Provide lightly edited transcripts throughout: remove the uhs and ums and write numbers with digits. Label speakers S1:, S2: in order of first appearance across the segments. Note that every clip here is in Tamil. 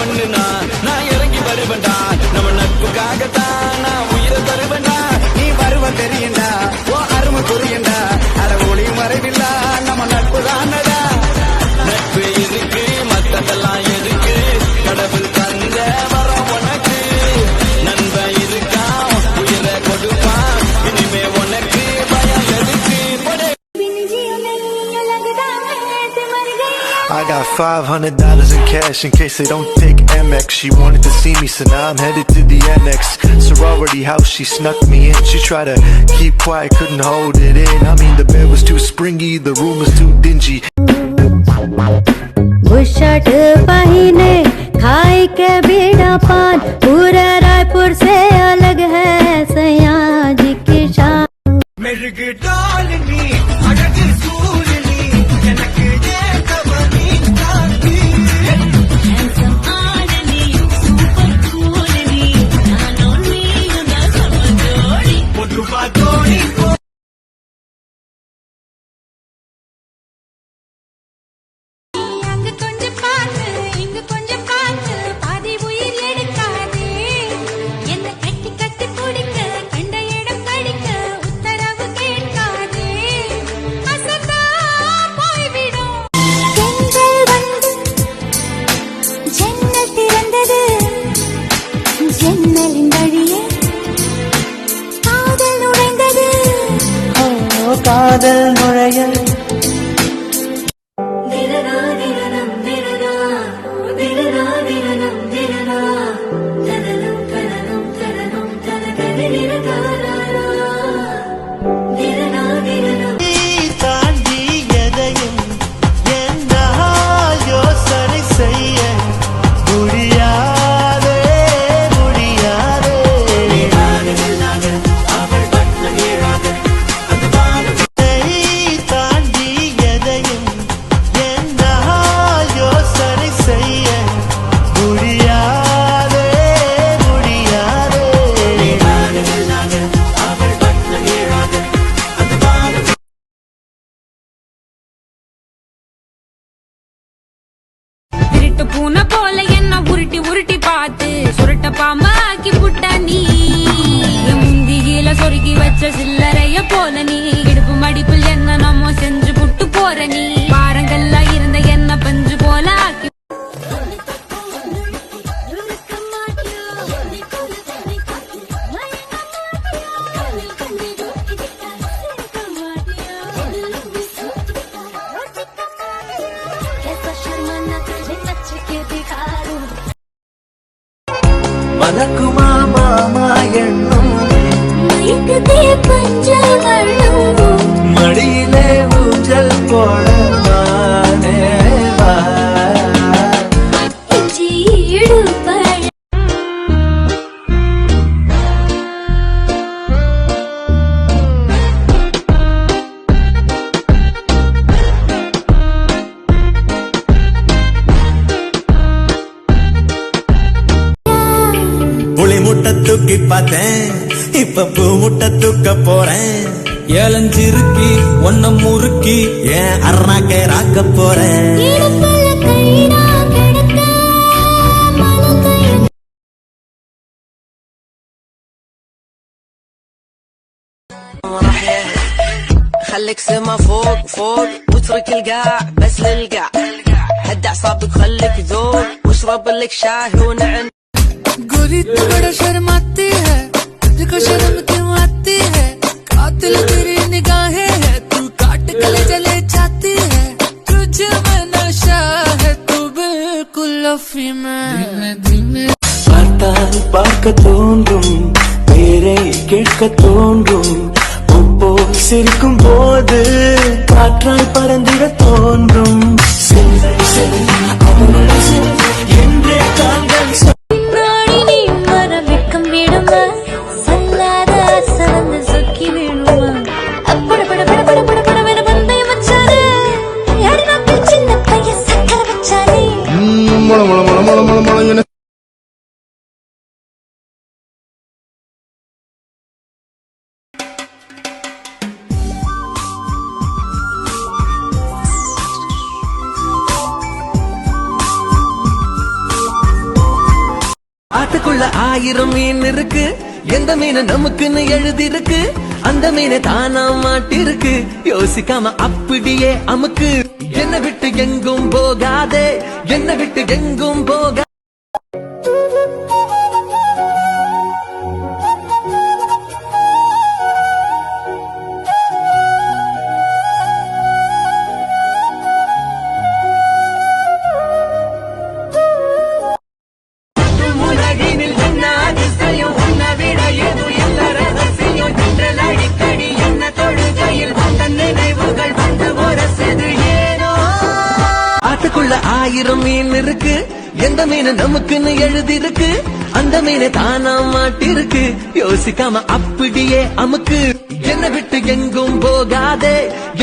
S1: ஒண்ணுனா நான் இறங்கி வருவேன்டா நம்ம நட்புக்காகத்தான் நான் உயிரை தருவேன்டா நீ வருவ தெரியண்டா ஓ அருமை புரியண்டா அட ஒளியும் மறைவில்லா நம்ம நட்பு தானடா நட்பு இருக்கு மத்ததெல்லாம் எதுக்கு கடவுள் தந்த வர உனக்கு நண்பன் இருக்கான் உயிரை கொடுப்பான் இனிமே உனக்கு பயம் எதுக்கு
S2: I got $500 in cash in case they don't take Amex. She wanted to see me, so now I'm headed to the annex. Sorority house, she snuck me in. She tried to keep quiet, couldn't hold it in. I mean, the bed was too springy, the room was too dingy.
S3: Bush shirt पहिने खाई के बीड़ा पान पूरे रायपुर से अलग है सैया जी की शान
S1: मेरे डालनी अड़क सूरनी जनक जैतवनी कांती
S3: आननी सुपर कूलनी नानो नीना समझोड़ी
S1: मुठुपा तोड़ी
S2: காதல் நுழைய தாண்டி எதையும் என்னால் யோசனை செய்ய முடியாதே முடியாதே தாண்டி எதையும் என்னால் யோசனை செய்ய முடியாதே முடியாதே
S4: திருட்டு பூனை போல என்ன உருட்டி உருட்டி பார்த்து சுருட்ட பாம்பா ஆக்கி புட்டா நீ முந்தியில சொருகி வச்ச சில்லறைய போல நீ இடுப்பு மடிப்பில் என்ன நம்ம செஞ்சு புட்டு போற நீ பாரங்கள்ல இருந்த என்ன பஞ்சு போல ஆக்கி
S2: மலக்குமா மாமா எண்ணும் மடியிலே ஊஞ்சல் போட வானே வா.
S5: புளி முட்டை தூக்கி பார்த்தேன் இப்ப பூ முட்டை தூக்க போறேன் ஏலஞ்சிருக்கி ஒன்ன முறுக்கி ஏன் அருணாக்கை ராக்க போறேன்
S6: خليك سما فوق فوق واترك القاع بس للقاع هدي اعصابك خليك ذوق واشرب لك شاي ونعم
S7: गोरी तू बड़ा शर्माती है तुझको शर्म क्यों आती है कातिल तेरी निगाहें है तू काट गले जले जाती है तुझे में नशा है तू बिल्कुल अफी में
S2: பார்த்தால் பார்க்க தோன்றும் பேரை கேட்க தோன்றும் ஒப்போ சிரிக்கும் போது காற்றாய் பறந்திட தோன்றும் என்றே கால்கள்
S5: ஆத்துக்குள்ள 1000 மீன் இருக்கு, எந்த மீன் நமக்குன்னு எழுதிருக்கு, அந்த மீனை தானா மாட்டிருக்கு. யோசிக்காம அப்படியே அமுக்கு, என்ன விட்டு எங்கும் போகாதே, என்ன விட்டு எங்கும் போக.
S1: உலகினில் என்ன அதிசயம் உன்னை விட ஏதோ எந்த ரகசியம் என்றல் அடிக்கடி என்ன தொழுகையில் வந்த நினைவுகள் வந்து உரசது ஏனோ.
S5: ஆத்துக்குள்ள 1000 மீன் இருக்கு, எந்த மீன் நமக்குன்னு எழுதிருக்கு, அந்த மீனை தானா மாட்டிருக்கு. யோசிக்காம அப்படியே அமுக்கு, என்ன விட்டு எங்கும் போகாதே,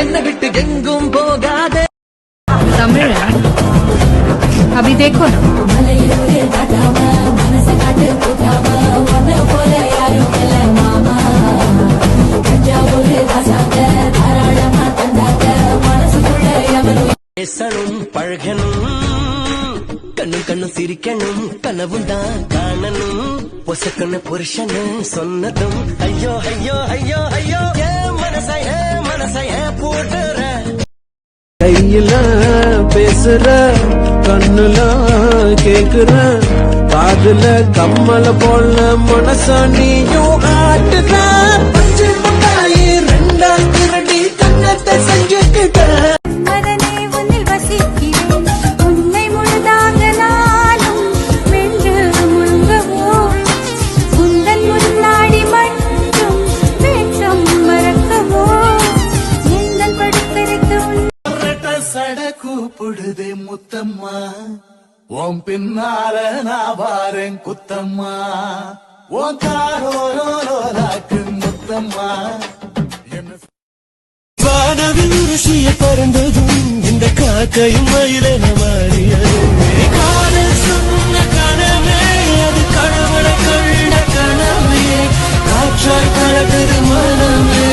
S5: என்ன விட்டு எங்கும் போகாதே.
S8: तमिल है अभी देखो ना
S5: பேசணும் பழகணும், கண்ணும் கண்ணும் சிரிக்கணும், கனவும் தான் காணணும். பொசக்கண்ண புருஷனு சொன்னதும் ஐயோ ஐயோ ஐயோ ஐயோ, மனசைய போட்டுற.
S9: கையில பேசுற, கண்ணுல கேக்குற, காதுல கம்மல போல மனச நீயும் ஆட்டுற. பஞ்சு முட்டாயி 2 திருடி கண்ணத்தை செஞ்சுக்கிட்ட.
S4: மதனே உன்னில் வசிக்கிறேன், உன்னை முழுதாக நானும் வென்று முழுங்கவோ, உந்தன் முன்னாடி மட்டும் வேஷம் மறக்கவோ, எந்தன் படுத்திருக்க
S1: சட கூப்பிடுதே முத்தம்மா, உன் பின்னால நான் வாரேன் குத்தம்மா, உன் காரோராக்கு முத்தம்மா.
S9: வானவில் ருசிய பறந்ததும் இந்த காக்கையும் மயிலென மாறியது. காதல் சொன்ன கனவே அது கடவுளை கண்ட கனவே, காற்றாய் கலக்குது மனமே.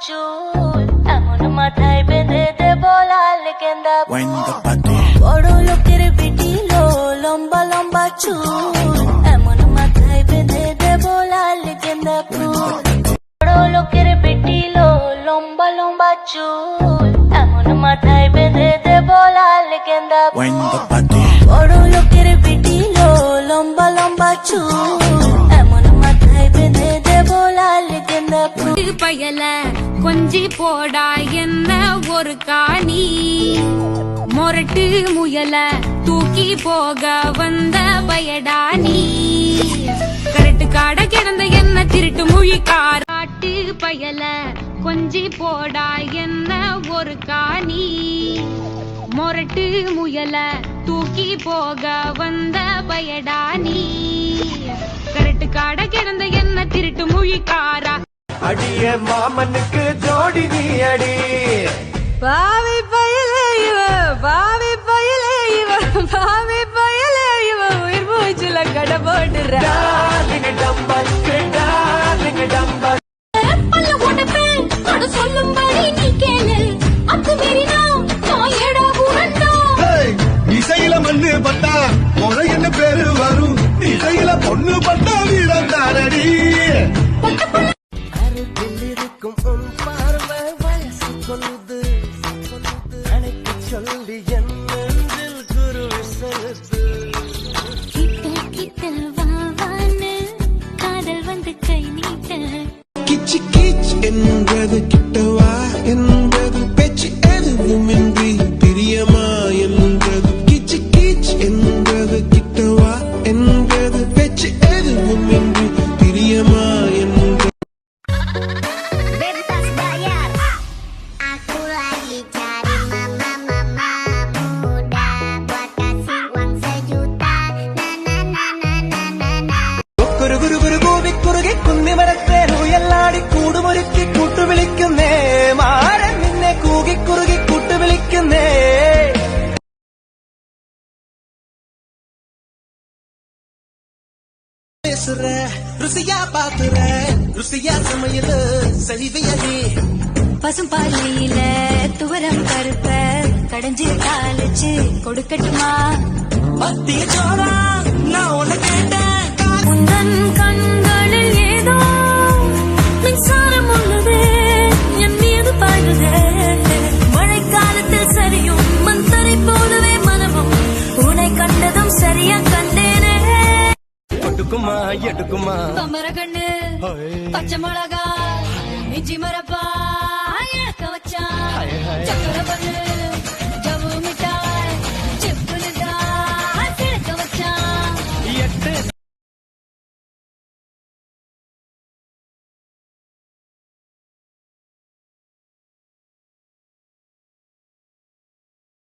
S3: চুল এমন মাথায় বেঁধে দেব লাল গেন্দা বড় লোকের বেটি লো লম্বা লম্বা চুল এমন মাথায় বেঁধে দেব লাল গেন্দা ফুল বড় লোকের বেটি লো লম্বা লম্বা চুল এমন মাথায় বেঁধে দেব লাল গেন্দা ফুল বড় লোকের বেটি লো লম্বা লম্বা চুল এমন মাথায় বেঁধে দেব লাল গেন্দা ফুল
S4: பயல கொஞ்சி போடா என்ன ஒரு காணி மொரட்டு முயல தூக்கி போக வந்த பயடா நீ கரட்டு காட கிடந்த என்ன திருட்டு மொழிக்கார காட்டு பயல கொஞ்சி போடா என்ன ஒரு காணி மொரட்டு முயல தூக்கி போக வந்த பயடா நீ கரட்டு காட கிடந்த என்ன திருட்டு மொழிக்காரா
S2: அடிய மாமனுக்கு ஜோடி நீ அடி
S8: பாவி பயலே இவ பாவி பயலே இவ பாவி பயலே இவ உயிர் மூச்சுல கடை போட்டுற
S4: சொல்லும்படி நீ கேளு அத்துமீறினா தாயடா புரண்டா
S2: இசையில மண்ணு பட்டா உன என்ன பேரு வரும் இசையில பொண்ணு பட்டா வீரம் தாரடி
S5: இருக்கும் உன் பார்வை வயசு கொள்ளுது அணைக்கு சொல்லி என் நெஞ்சில் குருவி செலுத்து
S4: கிட்ட கிட்ட வாவான்னு காதல் வந்து கை நீட்ட
S9: கிச்சு கிச் என்றது கிட்டவா என்றது பேச்சு எதுவுமின்றி பிரியமா என்றது கிச்சு கிச் என்றது கிட்டவா என்றது பேச்சு எதுவுமின்றி பிரியமா பேசுற ருசியா பாக்குற ருசியா சமையல் செய்வியடி
S3: பசும்பாலையில துவரம் பருப்ப கடைஞ்சு தாளிச்சு கொடுக்கட்டுமா
S9: பத்தி சோறா நான் உன்னை கேட்டேன்
S3: உந்தன் கண்களில் ஏதோ மின்சாரம் உள்ளது என் மீது பாய்ந்ததே மழைக்காலத்தில் சரியும் மந்தரை போலவே மனமும் உன்னை கண்டதும் சரியா கண்டேனே
S1: எடுக்குமா எடுக்குமா
S3: பம்பர கண்ணு பச்சை மிளகா இஞ்சி மரப்பா